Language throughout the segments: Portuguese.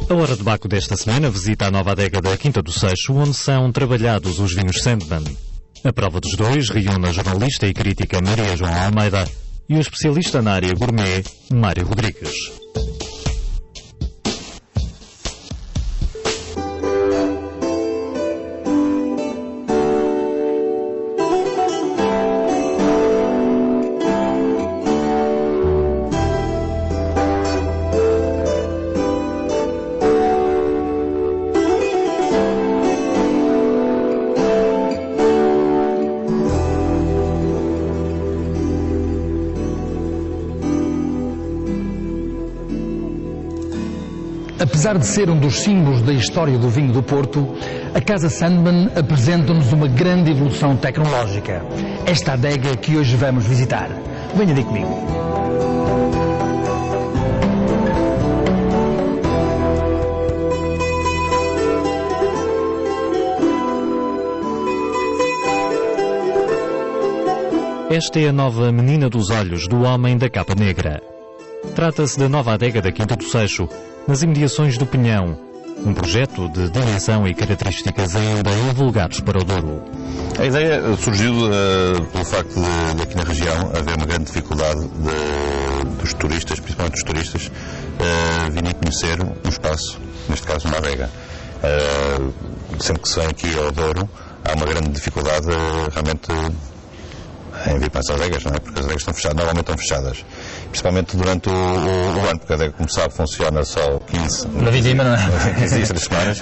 A Hora de Baco desta semana visita a nova adega da Quinta do Seixo, onde são trabalhados os vinhos Sandman. A prova dos dois reúne a jornalista e crítica Maria João Almeida e o especialista na área gourmet, Mário Rodrigues. Apesar de ser um dos símbolos da história do vinho do Porto, a Casa Sandman apresenta-nos uma grande evolução tecnológica. Esta adega que hoje vamos visitar. Venha daí comigo. Esta é a nova menina dos olhos do homem da capa negra. Trata-se da nova adega da Quinta do Seixo, nas imediações do Pinhão, um projeto de dimensão e características ainda invulgares para o Douro. A ideia surgiu pelo facto de aqui na região haver uma grande dificuldade dos turistas, principalmente dos turistas, virem conhecer um espaço, neste caso uma adega. Sempre que se vem aqui ao Douro, há uma grande dificuldade realmente em vir para as adegas, não é? Porque as adegas estão fechadas, normalmente estão fechadas. Principalmente durante o ano, porque a adega, como sabe, funciona só 15 dias, 3 semanas.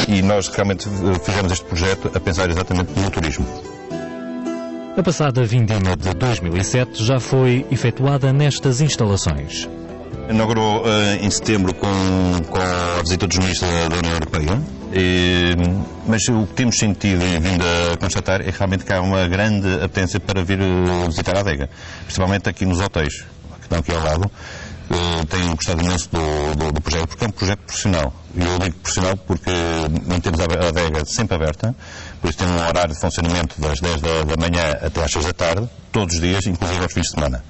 E nós realmente fizemos este projeto a pensar exatamente no turismo. A passada vindima de 2007 já foi efetuada nestas instalações. Inaugurou em setembro com a visita dos ministros da União Europeia, mas o que temos sentido e vindo a constatar é realmente que há uma grande apetência para vir visitar a adega, principalmente aqui nos hotéis, que estão aqui ao lado. Tenho gostado imenso do projeto, porque é um projeto profissional. E eu digo profissional porque mantemos a adega sempre aberta, por isso tem um horário de funcionamento das 10 da manhã até às 6 da tarde, todos os dias, inclusive aos fins de semana.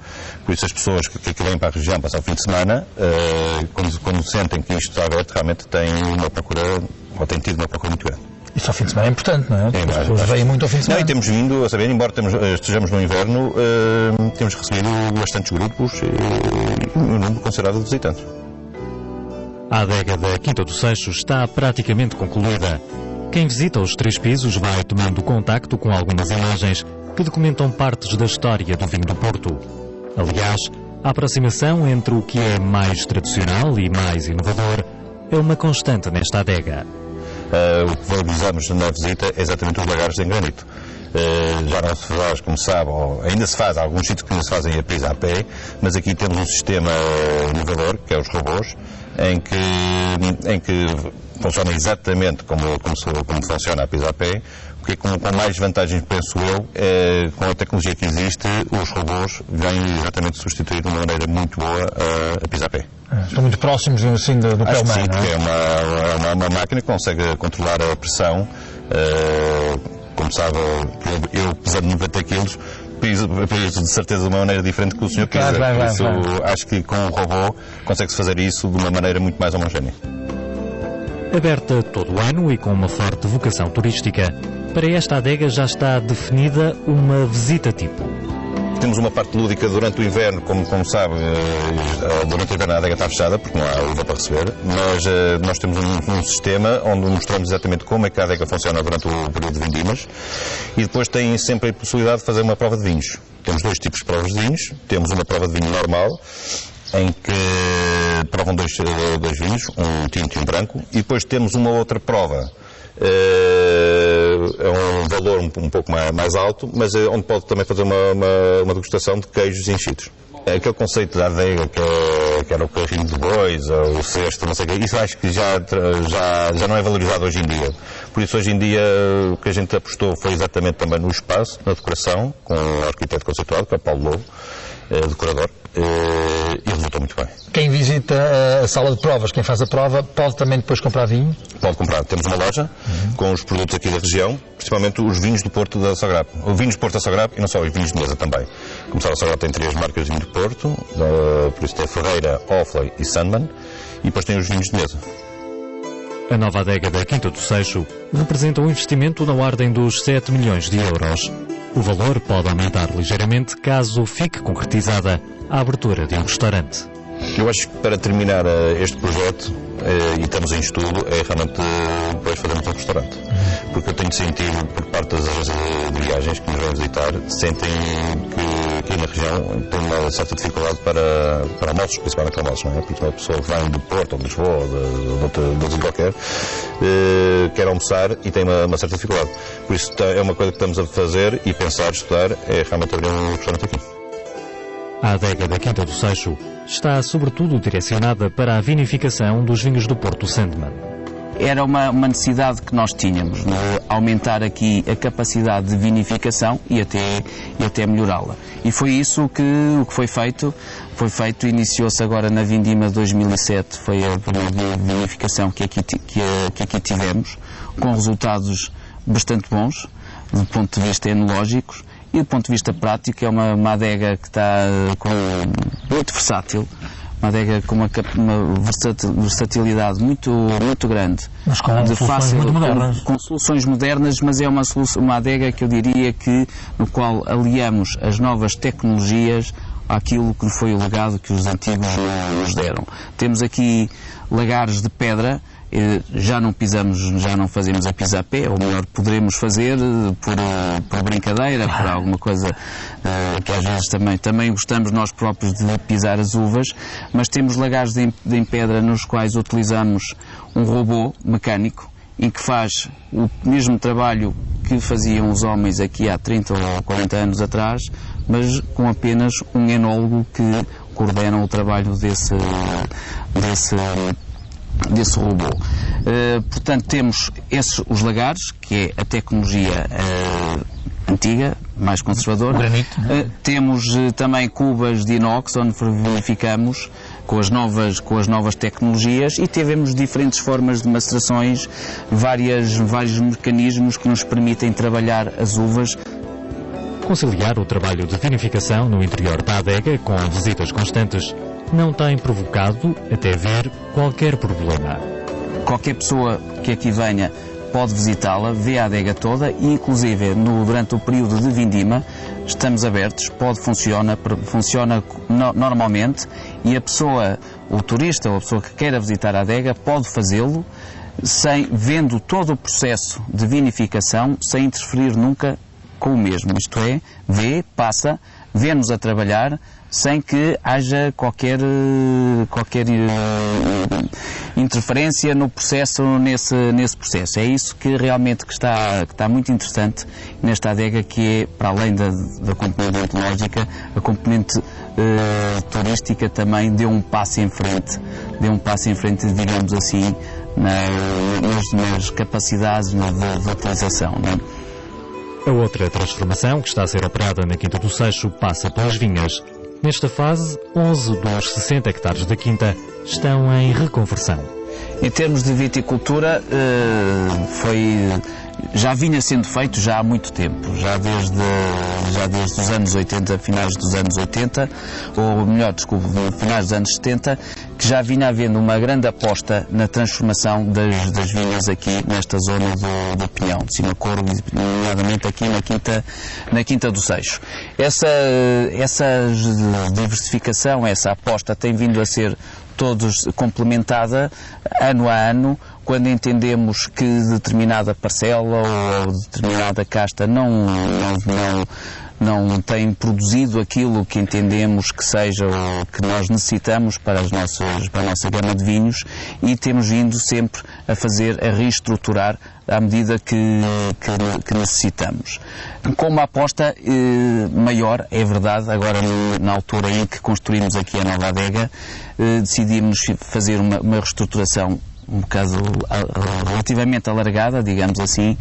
Por isso as pessoas que vêm para a região passar o fim de semana, quando sentem que isto está aberto, realmente têm uma procura, ou têm tido uma procura muito grande. Isso ao fim de semana é importante, não é? As pessoas vêm muito ao fim de semana. Não, e temos vindo a saber, embora estejamos no inverno, temos recebido bastantes grupos e um número considerável de visitantes. A adega da Quinta do Seixo está praticamente concluída. Quem visita os 3 pisos vai tomando contacto com algumas imagens que documentam partes da história do vinho do Porto. Aliás, a aproximação entre o que é mais tradicional e mais inovador é uma constante nesta adega. O que valorizamos na visita é exatamente os lagares em granito. Já não se faz, como sabe, ou ainda se faz, há alguns sítios que ainda se fazem a pisa a pé, mas aqui temos um sistema inovador, que é os robôs, em que funciona exatamente como funciona a pisa a pé, porque com mais vantagens, penso eu, com a tecnologia que existe, os robôs vêm exatamente substituir de uma maneira muito boa a pisa a pé. Estão muito próximos assim, do pé humano, sim, não é? É uma máquina que consegue controlar a pressão. Como sabe, eu pesando 90 kg, piso de certeza de uma maneira diferente que o senhor pisa. Por isso, acho que com o robô consegue-se fazer isso de uma maneira muito mais homogénea. Aberta todo o ano e com uma forte vocação turística, para esta adega já está definida uma visita tipo. Temos uma parte lúdica durante o inverno, como sabe, durante o inverno a adega está fechada, porque não há uva para receber, mas nós temos um sistema onde mostramos exatamente como é que a adega funciona durante o período de vindimas, e depois tem sempre a possibilidade de fazer uma prova de vinhos. Temos 2 tipos de provas de vinhos, temos uma prova de vinho normal, em que provam dois vinhos, um tinto e um branco, e depois temos uma outra prova, é um valor um pouco mais alto, mas onde pode também fazer uma degustação de queijos enchidos. Aquele conceito da adega que era o carrinho de bois, ou o cesto, não sei o quê, isso acho que já não é valorizado hoje em dia. Por isso, hoje em dia, o que a gente apostou foi exatamente também no espaço, na decoração, com o arquiteto conceituado, que é o Paulo Lobo, decorador, e resultou muito bem. Quem visita a sala de provas, quem faz a prova, pode também depois comprar vinho? Pode comprar. Temos uma loja com os produtos aqui da região, principalmente os vinhos do Porto da Sograp. Os vinhos do Porto da Sograp e não só, os vinhos de mesa também. Começar a Sograp tem 3 marcas de vinho do Porto, por isso tem Ferreira, Ofley e Sandman, e depois tem os vinhos de mesa. A nova adega da Quinta do Seixo representa um investimento na ordem dos 7 milhões de euros. O valor pode aumentar ligeiramente caso fique concretizada a abertura de um restaurante. Eu acho que para terminar este projeto, e estamos em estudo, é realmente depois fazermos um restaurante. Porque eu tenho sentido, por parte das agências de viagens que nos vão visitar, sentem que aqui na região tem uma certa dificuldade para almoços, principalmente almoços, não é? Porque uma pessoa vem do Porto, ou de Lisboa, ou de outro qualquer, quer almoçar e tem uma certa dificuldade. Por isso é uma coisa que estamos a fazer e pensar, estudar, é realmente abrir um restaurante aqui. A adega da Quinta do Seixo está sobretudo direcionada para a vinificação dos vinhos do Porto Sandman. Era uma necessidade que nós tínhamos, de aumentar aqui a capacidade de vinificação e até melhorá-la. E foi isso que foi feito. Iniciou-se agora na Vindima de 2007, foi a primeira vinificação que aqui tivemos, com resultados bastante bons, do ponto de vista enológicos. E do ponto de vista prático, é uma adega que está muito versátil, uma adega com uma versatilidade muito grande. Mas com soluções muito modernas. Com soluções modernas, mas é uma adega que eu diria que, no qual aliamos as novas tecnologias àquilo que foi o legado que os antigos nos deram. Temos aqui lagares de pedra. Já não fazemos a pisar-pé, ou melhor, poderemos fazer por brincadeira, por alguma coisa que às vezes também gostamos nós próprios de pisar as uvas, mas temos lagares em pedra nos quais utilizamos um robô mecânico em que faz o mesmo trabalho que faziam os homens aqui há 30 ou 40 anos atrás, mas com apenas um enólogo que coordena o trabalho desse robô. Portanto, temos os lagares, que é a tecnologia antiga, mais conservadora. Granito, temos também cubas de inox, onde verificamos com as novas tecnologias, e tivemos diferentes formas de macerações, vários mecanismos que nos permitem trabalhar as uvas. Conciliar o trabalho de vinificação no interior da adega com visitas constantes não tem provocado, até ver, qualquer problema. Qualquer pessoa que aqui venha pode visitá-la, vê a adega toda e, inclusive, durante o período de vindima, estamos abertos, funciona normalmente, e a pessoa, o turista ou a pessoa que queira visitar a adega pode fazê-lo vendo todo o processo de vinificação sem interferir nunca com o mesmo. Isto é, vê-nos a trabalhar sem que haja qualquer interferência no processo, nesse processo. É isso que realmente que está muito interessante nesta adega, que é, para além da componente ontológica, a componente turística também deu um passo em frente, digamos assim, nas capacidades de utilização, não é? A outra transformação que está a ser operada na Quinta do Seixo passa pelas vinhas. Nesta fase, 11 dos 60 hectares da quinta estão em reconversão. Em termos de viticultura, já vinha sendo feito já há muito tempo, já desde os anos 80, finais dos anos 80, ou melhor, desculpe, finais dos anos 70, que já vinha havendo uma grande aposta na transformação das vinhas aqui nesta zona do Pinhão, de Simacoro, nomeadamente aqui na Quinta do Seixo. Essa diversificação, essa aposta tem vindo a ser todos complementada ano a ano, quando entendemos que determinada parcela ou determinada casta não tem produzido aquilo que entendemos que seja o que nós necessitamos para a nossa gama de vinhos, e temos vindo sempre a reestruturar à medida que necessitamos. Com uma aposta maior, é verdade, agora na altura em que construímos aqui a nova adega, decidimos fazer uma reestruturação um bocado relativamente alargada, digamos assim,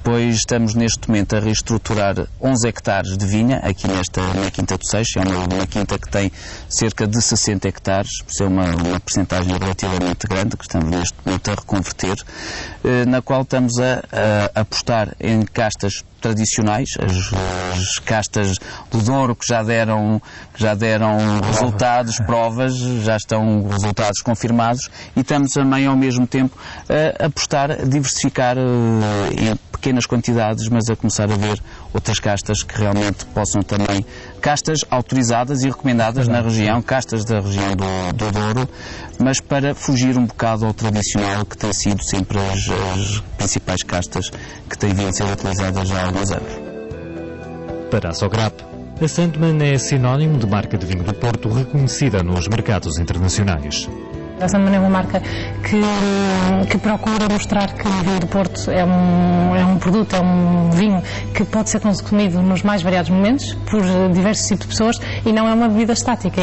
Depois estamos neste momento a reestruturar 11 hectares de vinha, aqui na Quinta do Seixo. É uma quinta que tem cerca de 60 hectares, por ser uma percentagem relativamente grande, que estamos neste momento a reconverter, na qual estamos a apostar em castas tradicionais, as castas do Douro que já deram resultados, provas, já estão resultados confirmados, e estamos também ao mesmo tempo a apostar, a diversificar em pequenas quantidades, mas a começar a ver outras castas que realmente possam também, castas autorizadas e recomendadas na região, castas da região do Douro, mas para fugir um bocado ao tradicional que tem sido sempre as principais castas que têm vindo a ser utilizadas já há alguns anos. Para a Sograp, a Sandman é sinónimo de marca de vinho do Porto reconhecida nos mercados internacionais. A Sandman é uma marca que procura mostrar que o vinho do Porto é um produto, é um vinho que pode ser consumido nos mais variados momentos, por diversos tipos de pessoas, e não é uma bebida estática.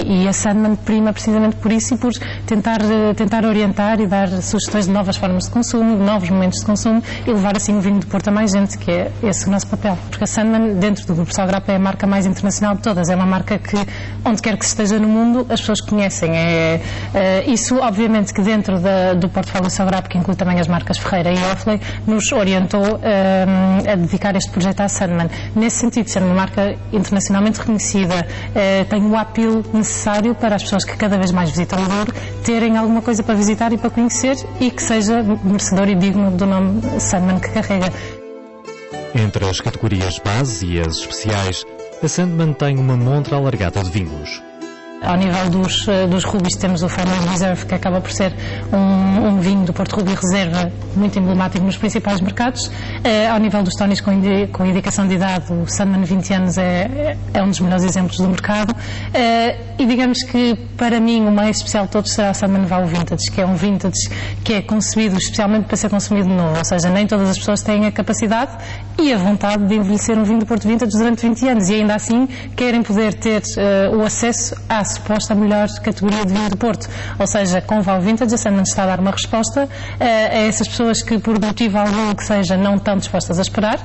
E a Sandman prima precisamente por isso e por tentar orientar e dar sugestões de novas formas de consumo, de novos momentos de consumo, e levar assim o vinho do Porto a mais gente, que é esse o nosso papel. Porque a Sandman, dentro do Grupo Sograp, é a marca mais internacional de todas. É uma marca que, onde quer que se esteja no mundo, as pessoas conhecem. Isso, obviamente, que dentro do portfólio Sograp, que inclui também as marcas Ferreira e Ofley, nos orientou a dedicar este projeto à Sandman. Nesse sentido, sendo uma marca internacionalmente reconhecida, tem o apelo necessário para as pessoas que cada vez mais visitam o Douro terem alguma coisa para visitar e para conhecer, e que seja merecedor e digno do nome Sandman que carrega. Entre as categorias base e as especiais, a Sandman tem uma montra alargada de vinhos. Ao nível dos Rubis, temos o Family Reserve, que acaba por ser um vinho do Porto Rubi Reserva muito emblemático nos principais mercados. Ao nível dos Tonys com indicação de idade, o Sandman 20 anos é um dos melhores exemplos do mercado. E digamos que, para mim, o mais especial de todos será o Sandman Vau Vintage, que é um vintage que é concebido especialmente para ser consumido de novo. Ou seja, nem todas as pessoas têm a capacidade e a vontade de envelhecer um vinho do Porto Vintage durante 20 anos, e ainda assim querem poder ter o acesso à suposta melhor categoria de vinho do Porto. Ou seja, com o Vau Vintage, a Sandman está a dar uma resposta a essas pessoas que, por motivo algum que seja, não estão dispostas a esperar,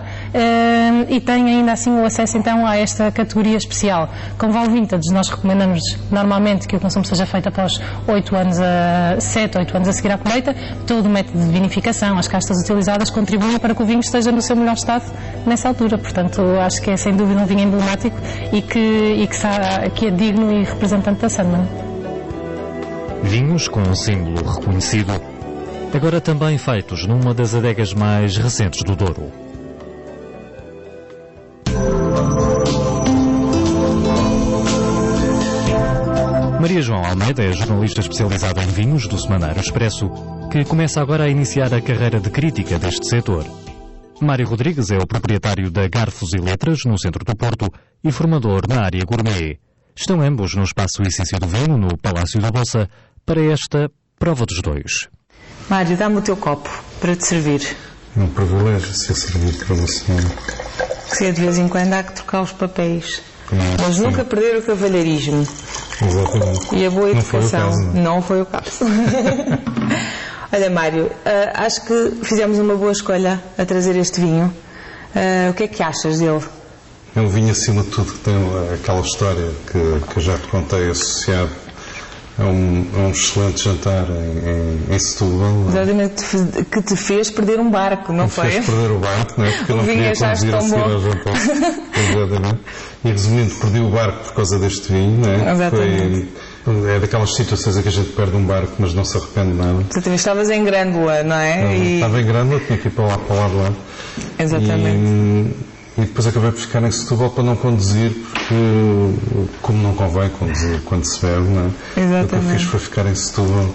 e têm ainda assim o acesso então a esta categoria especial. Com o Vau Vintage, nós recomendamos normalmente que o consumo seja feito após 7, 8 anos a seguir à colheita. Todo o método de vinificação, as castas utilizadas, contribuem para que o vinho esteja no seu melhor estado nessa altura. Portanto, acho que é sem dúvida um vinho emblemático e que é digno e representante da Sandman. Vinhos com um símbolo reconhecido, agora também feitos numa das adegas mais recentes do Douro. Maria João Almeida é jornalista especializada em vinhos do Semanário Expresso, que começa agora a iniciar a carreira de crítica deste setor. Mário Rodrigues é o proprietário da Garfos e Letras, no centro do Porto, e formador na área gourmet. Estão ambos no espaço Essência do Vinho, no Palácio da Bolsa, para esta prova dos dois. Mário, dá-me o teu copo para te servir. É um privilégio ser servido pela senhora. Se de vez em quando há que trocar os papéis. Mas nunca perder o cavalheirismo. Exatamente. E a boa educação. Não foi o caso. Não foi o caso. Olha, Mário, acho que fizemos uma boa escolha a trazer este vinho. O que é que achas dele? É um vinho, acima de tudo, que tem aquela história que eu já te contei, associado a um excelente jantar em Setúbal. Exatamente, que te fez perder um barco, não foi? Fez perder o barco, não é? Porque eu não podia conduzir a seguir ao jantar. Exatamente. E resumindo, perdi o barco por causa deste vinho, não é? Exatamente. É daquelas situações em que a gente perde um barco, mas não se arrepende de nada. Tu também estavas em Grândola, não é? Estava em Grândola, tinha que ir para o lado lá. Exatamente. E depois acabei por ficar em Setúbal para não conduzir, porque, como não convém conduzir quando se bebe, não é? Exatamente. O que eu fiz foi ficar em Setúbal.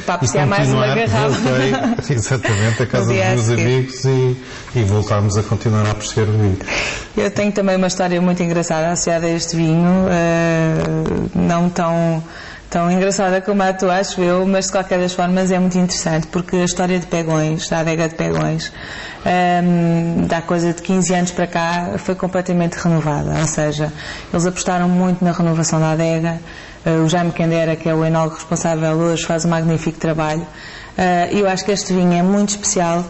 Para apreciar mais uma garrafa. Voltei, exatamente, a casa dos meus amigos e voltámos a continuar a apreciar o vinho. Eu tenho também uma história muito engraçada associada a este vinho, não tão engraçada como a tua, acho eu, mas de qualquer das formas é muito interessante, porque a história de Pegões, da adega de Pegões, da coisa de 15 anos para cá, foi completamente renovada. Ou seja, eles apostaram muito na renovação da adega. O Jaime Candera, que é o enólogo responsável hoje, faz um magnífico trabalho. E eu acho que este vinho é muito especial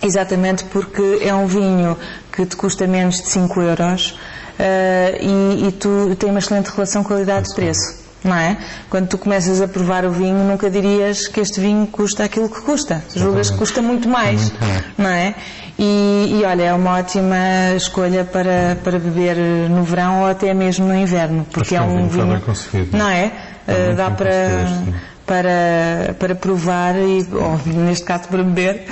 Exatamente, porque é um vinho que te custa menos de 5 euros e tu tem uma excelente relação qualidade-preço, não é? Quando tu começas a provar o vinho, nunca dirias que este vinho custa aquilo que custa. Julgas que custa muito mais, não é? E olha, é uma ótima escolha para beber no verão ou até mesmo no inverno, porque é um vinho, não é? Dá para provar e, neste caso, para beber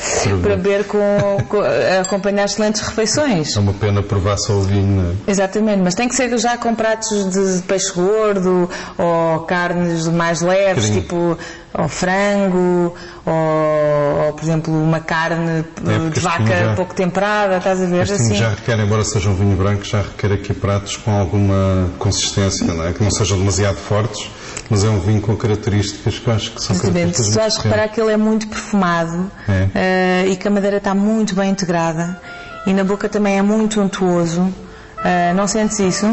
acompanhar excelentes refeições. É uma pena provar só o vinho, não é? Exatamente, mas tem que ser já com pratos de peixe gordo ou carnes mais leves, tipo ou frango, ou por exemplo uma carne de vaca pouco temperada, estás a ver? Este vinho já requer, embora seja um vinho branco, já requer aqui pratos com alguma consistência, não é? Que não sejam demasiado fortes, mas é um vinho com características que eu acho que são características. Se tu vais reparar que ele é muito perfumado e que a madeira está muito bem integrada e na boca também é muito untuoso. Não sentes isso?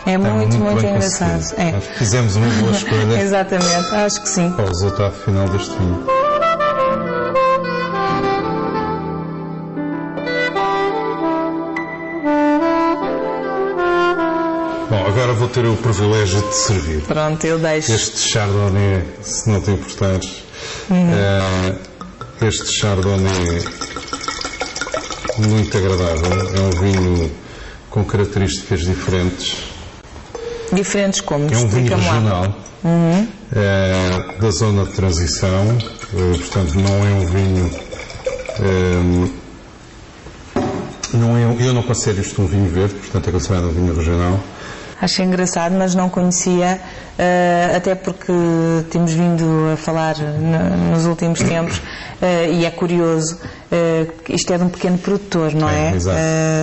É muito engraçado. Acho que fizemos uma boa escolha. Exatamente, acho que sim. Para o resultado final deste vinho. Bom, agora vou ter o privilégio de servir. Pronto, eu deixo. Este Chardonnay, se não te importares. Este Chardonnay muito agradável. É um vinho com características diferentes. Diferentes como? É um vinho regional da zona de transição, portanto não é um vinho eu não considero isto um vinho verde, portanto é considerado um vinho regional. Acho engraçado, mas não conhecia, até porque temos vindo a falar nos últimos tempos, e é curioso, isto é de um pequeno produtor, não é? Exato.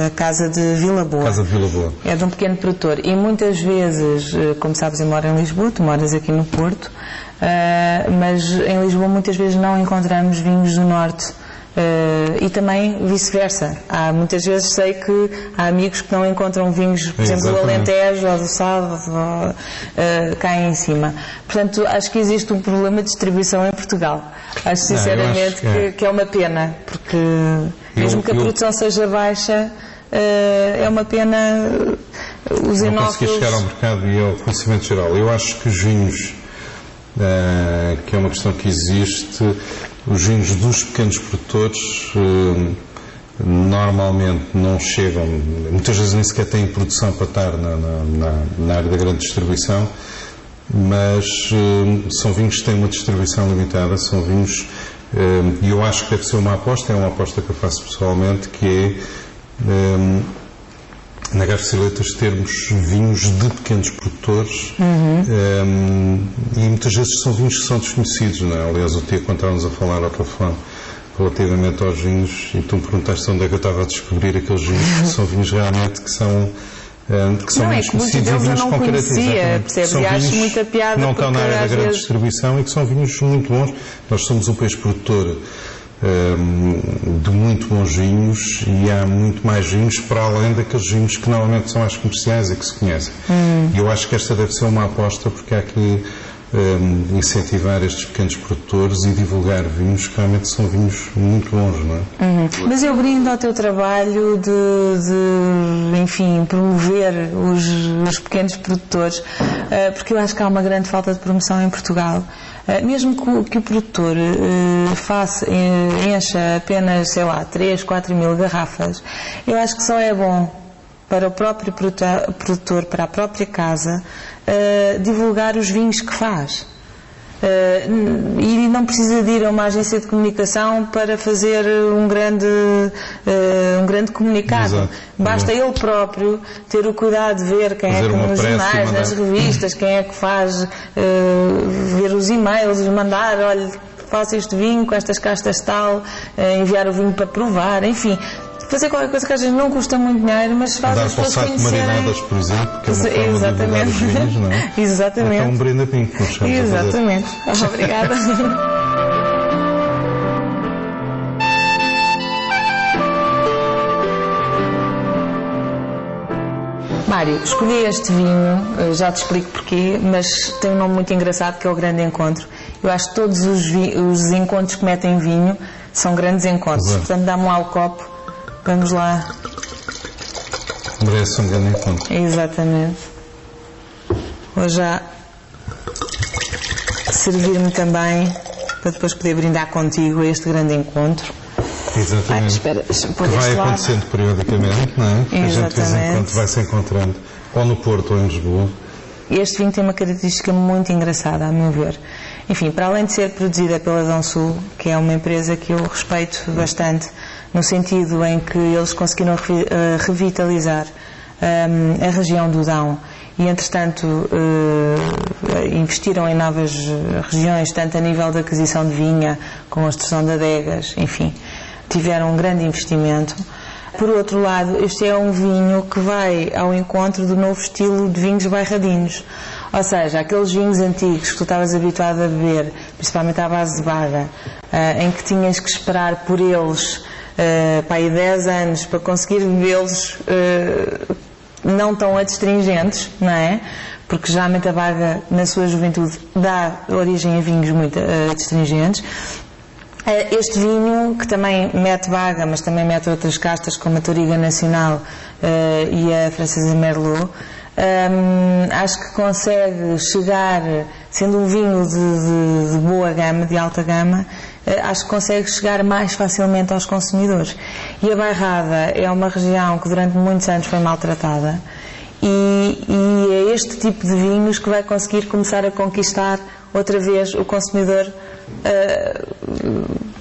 A Casa de Vila Boa. Casa de Vila Boa. É de um pequeno produtor. E muitas vezes, como sabes, eu moro em Lisboa, tu moras aqui no Porto, mas em Lisboa muitas vezes não encontramos vinhos do Norte. E também vice-versa. Muitas vezes sei que há amigos que não encontram vinhos, por exemplo, do Alentejo ou do Sado, cá em cima. Portanto, acho que existe um problema de distribuição em Portugal. Acho sinceramente que é uma pena, porque mesmo que a produção seja baixa, é uma pena os inóculos... Não consegui chegar ao mercado e ao conhecimento geral. Eu acho que os vinhos, que é uma questão que existe, os vinhos dos pequenos produtores normalmente não chegam, muitas vezes nem sequer têm produção para estar na área da grande distribuição, mas são vinhos que têm uma distribuição limitada, são vinhos, e eu acho que deve ser uma aposta, é uma aposta que eu faço pessoalmente, que é na Garciletas termos vinhos de pequenos produtores e muitas vezes são vinhos que são desconhecidos, não é? Aliás, o Tia, quando estávamos a falar ao telefone relativamente aos vinhos, e tu me perguntaste onde é que eu estava a descobrir aqueles vinhos, que são vinhos realmente que são muito conhecidos e vinhos com características. São vinhos muita piada que não estão na área da grande distribuição e que são vinhos muito bons. Nós somos um país produtor de muito bons vinhos e há muito mais vinhos para além daqueles vinhos que normalmente são mais comerciais e que se conhecem. E eu acho que esta deve ser uma aposta, porque há que incentivar estes pequenos produtores e divulgar vinhos que realmente são vinhos muito bons, não é? Mas eu brindo ao teu trabalho de enfim, promover os pequenos produtores, porque eu acho que há uma grande falta de promoção em Portugal. Mesmo que o produtor encha apenas, sei lá, 3, 4 mil garrafas, eu acho que só é bom para o próprio produtor, para a própria casa, divulgar os vinhos que faz. E não precisa de ir a uma agência de comunicação para fazer um grande comunicado. Exato. Basta ele próprio ter o cuidado de ver quem é que nos jornais, nas revistas, quem é que faz, ver os e-mails, mandar, olha, faça este vinho com estas castas tal, enviar o vinho para provar, enfim. Fazer qualquer coisa que às vezes não custa muito dinheiro, mas faz as pessoas conhecerem. Marinadas, por exemplo, que é uma forma de divulgar os vinhos, não é? Exatamente. Então um brinde a pinco, como chamamos. Exatamente. Obrigada. Mário, escolhi este vinho, já te explico porquê, mas tem um nome muito engraçado que é o Grande Encontro. Eu acho que todos os encontros que metem vinho são grandes encontros. Exato. Portanto, dá-me lá o copo, vamos lá. Merece um grande encontro. Exatamente. Vou já servir-me também para depois poder brindar contigo a este grande encontro. Exatamente. Espera, deixa-me pôr que vai deste lado. acontecendo periodicamente, não é? Que a gente de vez em Exatamente. quando vai se encontrando, ou no Porto ou em Lisboa. Este vinho tem uma característica muito engraçada, a meu ver. Enfim, para além de ser produzida pela Dom Sul, que é uma empresa que eu respeito bastante, no sentido em que eles conseguiram revitalizar a região do Dão e, entretanto, investiram em novas regiões, tanto a nível da aquisição de vinha, com a construção de adegas, enfim, tiveram um grande investimento. Por outro lado, este é um vinho que vai ao encontro do novo estilo de vinhos bairradinhos. Ou seja, aqueles vinhos antigos que tu estavas habituado a beber, principalmente à base de baga, em que tinhas que esperar por eles para aí 10 anos para conseguir bebê-los não tão adstringentes, não é? Porque geralmente a baga, na sua juventude, dá origem a vinhos muito adstringentes. Este vinho, que também mete baga, mas também mete outras castas, como a Touriga Nacional e a Francesa Merlot, acho que consegue chegar, sendo um vinho de boa gama, de alta gama, acho que consegue chegar mais facilmente aos consumidores. E a Bairrada é uma região que durante muitos anos foi maltratada e é este tipo de vinhos que vai conseguir começar a conquistar outra vez o consumidor,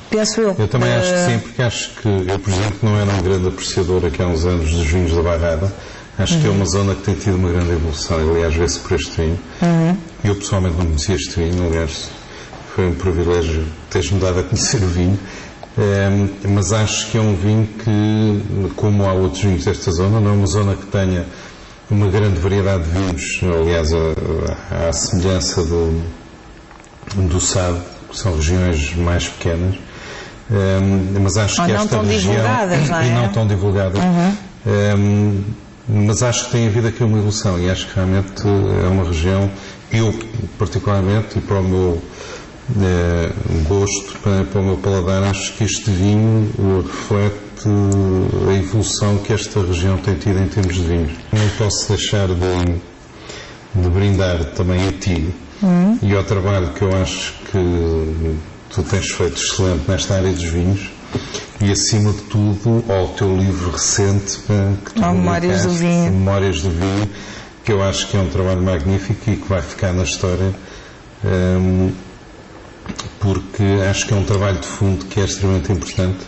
penso eu. Eu também acho que sim, porque acho que eu, por exemplo, não era um grande apreciador aqui há uns anos dos vinhos da Bairrada. Acho que é uma zona que tem tido uma grande evolução, aliás, vê-se por este vinho. Eu pessoalmente não conhecia este vinho, aliás, foi um privilégio teres-me dado a conhecer o vinho, mas acho que é um vinho que, como há outros vinhos desta zona, não é uma zona que tenha uma grande variedade de vinhos, aliás, à semelhança do Sado, que são regiões mais pequenas, mas acho que esta região... E não tão divulgadas. Mas acho que tem havido aqui uma evolução e acho que realmente é uma região, eu particularmente, e para o meu gosto, para o meu paladar, acho que este vinho reflete a evolução que esta região tem tido em termos de vinhos. Não posso deixar de brindar também a ti e ao trabalho que eu acho que tu tens feito excelente nesta área dos vinhos. E, acima de tudo, ao teu livro recente, que tu Memórias do Vinho. Memórias do Vinho, que eu acho que é um trabalho magnífico e que vai ficar na história, porque acho que é um trabalho de fundo que é extremamente importante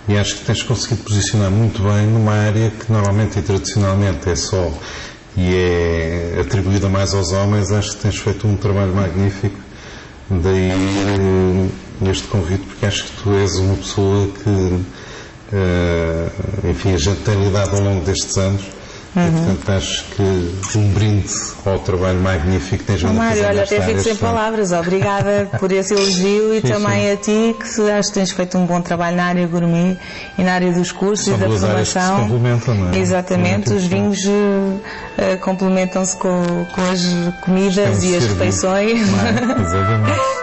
e acho que tens conseguido posicionar muito bem numa área que normalmente e tradicionalmente é só e é atribuída mais aos homens. Acho que tens feito um trabalho magnífico, daí este convite, porque acho que tu és uma pessoa que, enfim, a gente tem lidado ao longo destes anos e, portanto, acho que um brinde ao trabalho magnífico que tens vindo a fazer. Olha, até fico sem palavras. Obrigada por esse elogio e também a ti, que acho que tens feito um bom trabalho na área gourmet e na área dos cursos e da formação. São duas áreas que se complementam, não é? Exatamente, os vinhos complementam-se com as comidas e as refeições. Exatamente.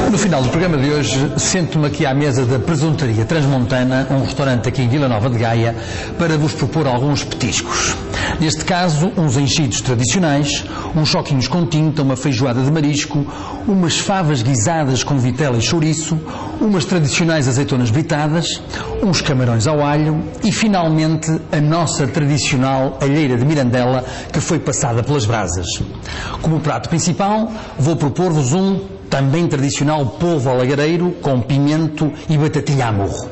No final do programa de hoje, sento-me aqui à mesa da Presuntaria Transmontana, um restaurante aqui em Vila Nova de Gaia, para vos propor alguns petiscos. Neste caso, uns enchidos tradicionais, uns choquinhos com tinta, uma feijoada de marisco, umas favas guisadas com vitela e chouriço, umas tradicionais azeitonas britadas, uns camarões ao alho e, finalmente, a nossa tradicional alheira de Mirandela, que foi passada pelas brasas. Como prato principal, vou propor-vos um também tradicional polvo alagareiro com pimento e batatilha a morro.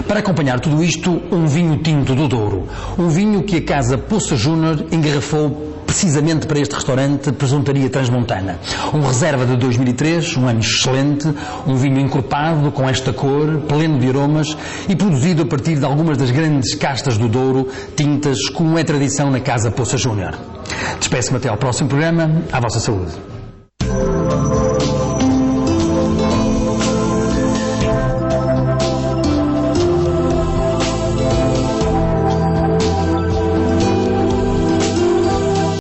Para acompanhar tudo isto, um vinho tinto do Douro. Um vinho que a Casa Poça Júnior engarrafou precisamente para este restaurante Presuntaria Transmontana. Um reserva de 2003, um ano excelente, um vinho encorpado com esta cor, pleno de aromas e produzido a partir de algumas das grandes castas do Douro, tintas como é tradição na Casa Poça Júnior. Despeço-me até ao próximo programa. À vossa saúde.